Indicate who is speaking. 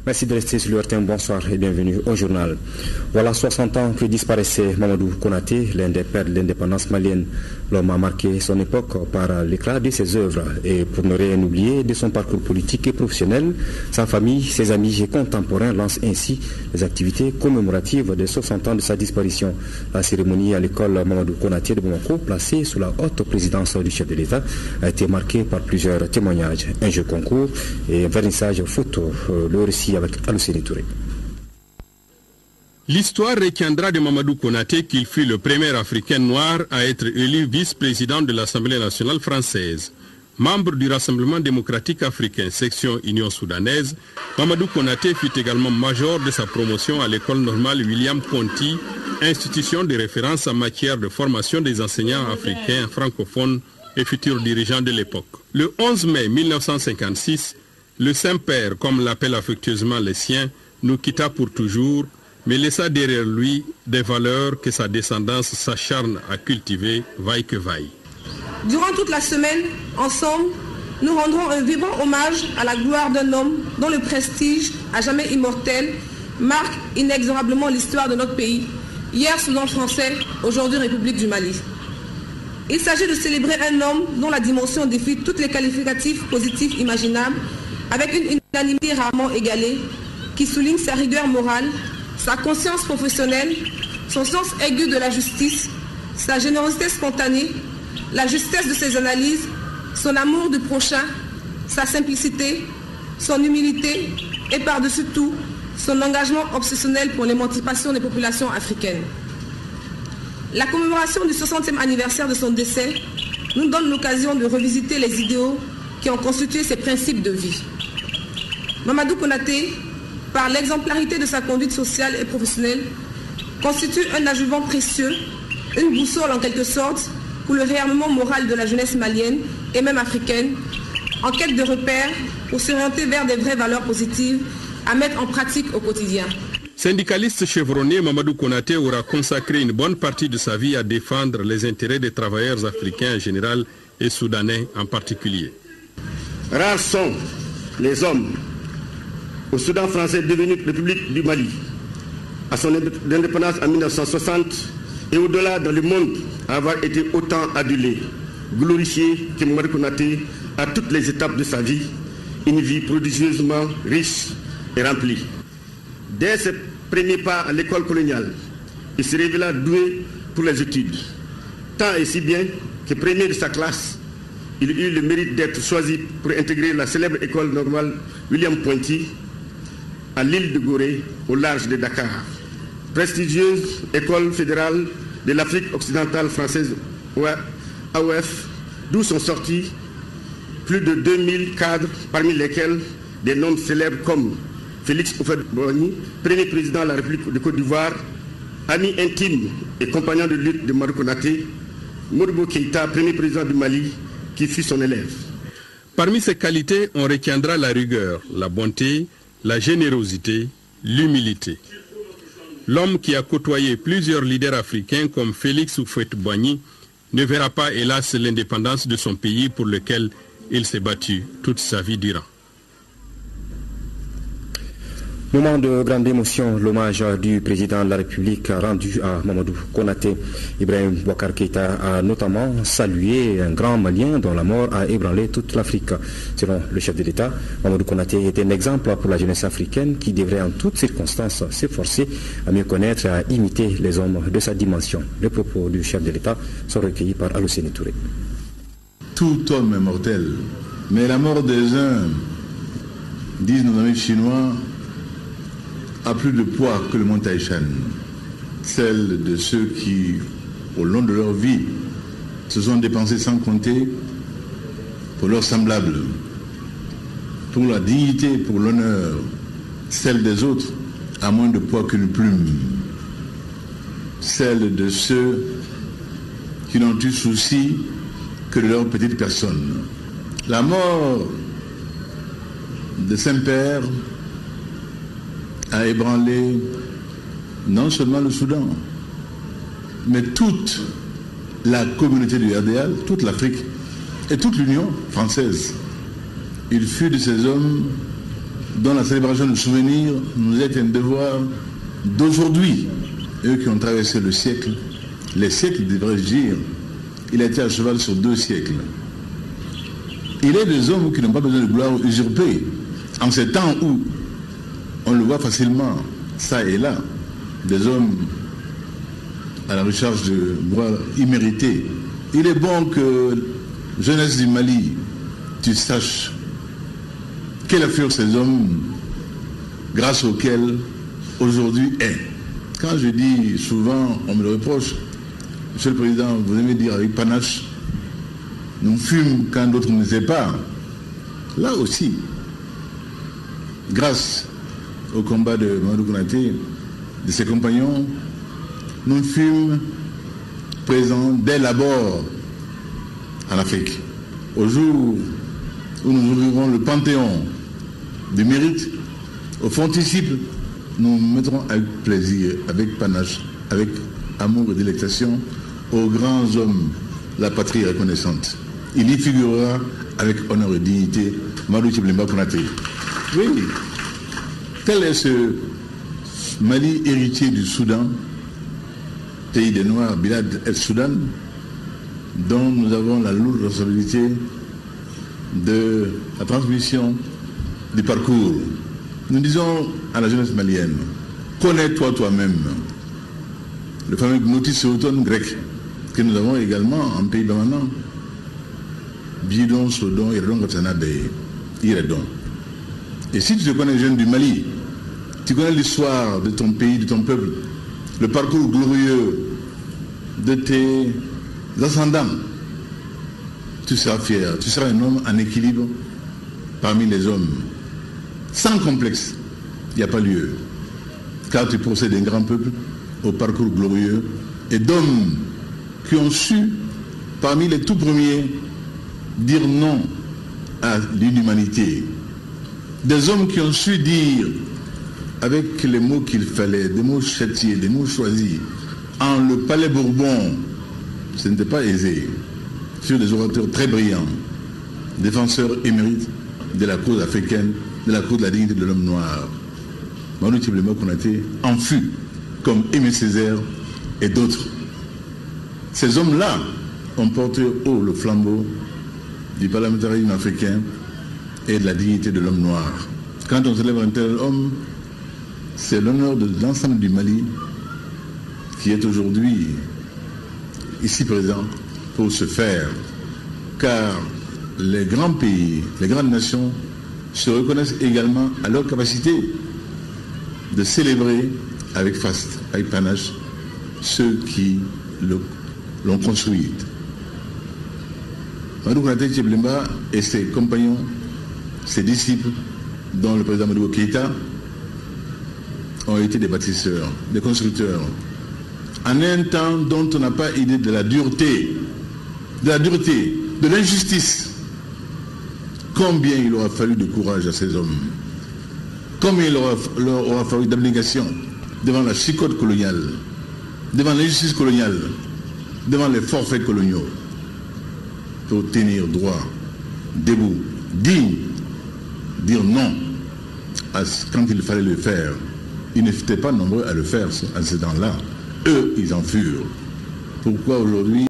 Speaker 1: Merci de rester sur l'heure. Bonsoir et bienvenue au journal. Voilà 60 ans que disparaissait Mamadou Konaté, l'un des pères de l'indépendance malienne. L'homme a marqué son époque par l'éclat de ses œuvres et pour ne rien oublier de son parcours politique et professionnel, sa famille, ses amis et contemporains lancent ainsi les activités commémoratives des 60 ans de sa disparition. La cérémonie à l'école Mamadou Konaté de Bamako, placée sous la haute présidence du chef de l'État, a été marquée par plusieurs témoignages, un jeu concours et un vernissage photo. Le récit avec Alousseni Touré.
Speaker 2: L'histoire retiendra de Mamadou Konaté qu'il fut le premier Africain noir à être élu vice-président de l'Assemblée nationale française. Membre du Rassemblement démocratique africain, section Union soudanaise, Mamadou Konaté fut également major de sa promotion à l'école normale William Ponty, institution de référence en matière de formation des enseignants africains francophones et futurs dirigeants de l'époque. Le 11 mai 1956, le Saint-Père, comme l'appellent affectueusement les siens, nous quitta pour toujours, mais laissa derrière lui des valeurs que sa descendance s'acharne à cultiver, vaille que vaille.
Speaker 3: Durant toute la semaine, ensemble, nous rendrons un vibrant hommage à la gloire d'un homme dont le prestige, à jamais immortel, marque inexorablement l'histoire de notre pays, hier Soudan français, aujourd'hui République du Mali. Il s'agit de célébrer un homme dont la dimension défie toutes les qualificatifs positifs imaginables, avec une unanimité rarement égalée, qui souligne sa rigueur morale, sa conscience professionnelle, son sens aigu de la justice, sa générosité spontanée, la justesse de ses analyses, son amour du prochain, sa simplicité, son humilité et par-dessus tout, son engagement obsessionnel pour l'émancipation des populations africaines. La commémoration du 60e anniversaire de son décès nous donne l'occasion de revisiter les idéaux qui ont constitué ses principes de vie. Mamadou Konaté, par l'exemplarité de sa conduite sociale et professionnelle, constitue un adjuvant précieux, une boussole en quelque sorte, pour le réarmement moral de la jeunesse malienne et même africaine, en quête de repères pour s'orienter vers des vraies valeurs positives à mettre en pratique au quotidien.
Speaker 2: Syndicaliste chevronné, Mamadou Konaté aura consacré une bonne partie de sa vie à défendre les intérêts des travailleurs africains en général et soudanais en particulier.
Speaker 4: Rares sont les hommes au Soudan français devenu République du Mali, à son indépendance en 1960 et au-delà dans le monde, à avoir été autant adulé, glorifié que Mamadou Konaté à toutes les étapes de sa vie, une vie prodigieusement riche et remplie. Dès ses premiers pas à l'école coloniale, il se révéla doué pour les études. Tant et si bien que premier de sa classe, il eut le mérite d'être choisi pour intégrer la célèbre école normale William Ponty à l'île de Gorée, au large de Dakar. Prestigieuse école fédérale de l'Afrique occidentale française, AOF, d'où sont sortis plus de 2000 cadres, parmi lesquels des noms célèbres comme Félix Houphouët-Boigny, premier président de la République de Côte d'Ivoire, ami intime et compagnon de lutte de Mamadou Konaté, Modibo Keïta, premier président du Mali, qui fut son élève.
Speaker 2: Parmi ses qualités, on retiendra la rigueur, la bonté, la générosité, l'humilité. L'homme qui a côtoyé plusieurs leaders africains comme Félix Houphouët-Boigny ne verra pas, hélas, l'indépendance de son pays pour lequel il s'est battu toute sa vie durant.
Speaker 1: Moment de grande émotion, l'hommage du président de la République rendu à Mamadou Konaté. Ibrahim Boubacar Keïta a notamment salué un grand Malien dont la mort a ébranlé toute l'Afrique. Selon le chef de l'État, Mamadou Konaté était un exemple pour la jeunesse africaine qui devrait en toutes circonstances s'efforcer à mieux connaître et à imiter les hommes de sa dimension. Les propos du chef de l'État sont recueillis par Alousseni Touré.
Speaker 5: Tout homme est mortel, mais la mort des uns, disent nos amis chinois, a plus de poids que le mont Taïchan. Celle de ceux qui, au long de leur vie, se sont dépensés sans compter pour leurs semblables, pour la dignité, pour l'honneur. Celle des autres a moins de poids qu'une plume. Celle de ceux qui n'ont eu souci que de leur petite personne. La mort de Saint-Père a ébranlé non seulement le Soudan, mais toute la communauté du RDA, toute l'Afrique et toute l'Union française. Il fut de ces hommes dont la célébration du souvenir nous est un devoir d'aujourd'hui. Eux qui ont traversé le siècle, les siècles devrais-je dire, il a été à cheval sur 2 siècles. Il est des hommes qui n'ont pas besoin de gloire usurpée. En ces temps où on le voit facilement, ça et là, des hommes à la recherche de gloire imméritée. Il est bon que, jeunesse du Mali, tu saches quels furent ces hommes grâce auxquels aujourd'hui est. Quand je dis souvent, on me le reproche, Monsieur le Président, vous aimez dire avec panache, nous fûmes quand d'autres ne savaient pas. Là aussi, grâce au combat de Mamadou Konaté, de ses compagnons, nous fûmes présents dès l'abord en Afrique. Au jour où nous ouvrirons le panthéon du mérite, au frontisciple, nous mettrons avec plaisir, avec panache, avec amour et délectation aux grands hommes de la patrie reconnaissante. Il y figurera avec honneur et dignité Mamadou Tchiblimba Konaté. Oui, tel est ce Mali héritier du Soudan, pays des Noirs, Bilad el-Soudan, dont nous avons la lourde responsabilité de la transmission du parcours. Nous disons à la jeunesse malienne, connais-toi toi-même. Le fameux gnotis automne grec que nous avons également en pays permanent. Bidon, Sodon, Iredon, Kapsanabe, Iredon. Et si tu te connais jeune du Mali, tu connais l'histoire de ton pays, de ton peuple, le parcours glorieux de tes ascendants, tu seras fier, tu seras un homme en équilibre parmi les hommes. Sans complexe, il n'y a pas lieu. Car tu procèdes d'un grand peuple au parcours glorieux et d'hommes qui ont su, parmi les tout premiers, dire non à l'inhumanité. Des hommes qui ont su dire, avec les mots qu'il fallait, des mots châtiés, des mots choisis, en le palais Bourbon, ce n'était pas aisé, sur des orateurs très brillants, défenseurs émérites de la cause africaine, de la cause de la dignité de l'homme noir. Mamadou Tchiblimba Konaté en fut, comme Aimé Césaire et d'autres. Ces hommes-là ont porté haut le flambeau du parlementarisme africain et de la dignité de l'homme noir. Quand on célèbre un tel homme, c'est l'honneur de l'ensemble du Mali qui est aujourd'hui ici présent pour ce faire. Car les grands pays, les grandes nations se reconnaissent également à leur capacité de célébrer avec faste, avec panache, ceux qui l'ont construit. Mamadou Konaté Tchiblimba et ses compagnons, ses disciples, dont le président Modibo Keïta, ont été des bâtisseurs, des constructeurs. En un temps dont on n'a pas idée de la dureté, de l'injustice. Combien il aura fallu de courage à ces hommes? Combien il leur aura fallu d'abnégation devant la chicote coloniale, devant l'injustice coloniale, devant les forfaits coloniaux, pour tenir droit, debout, digne, dire non quand il fallait le faire. Ils n'étaient pas nombreux à le faire à ce temps-là. Eux, ils en furent. Pourquoi aujourd'hui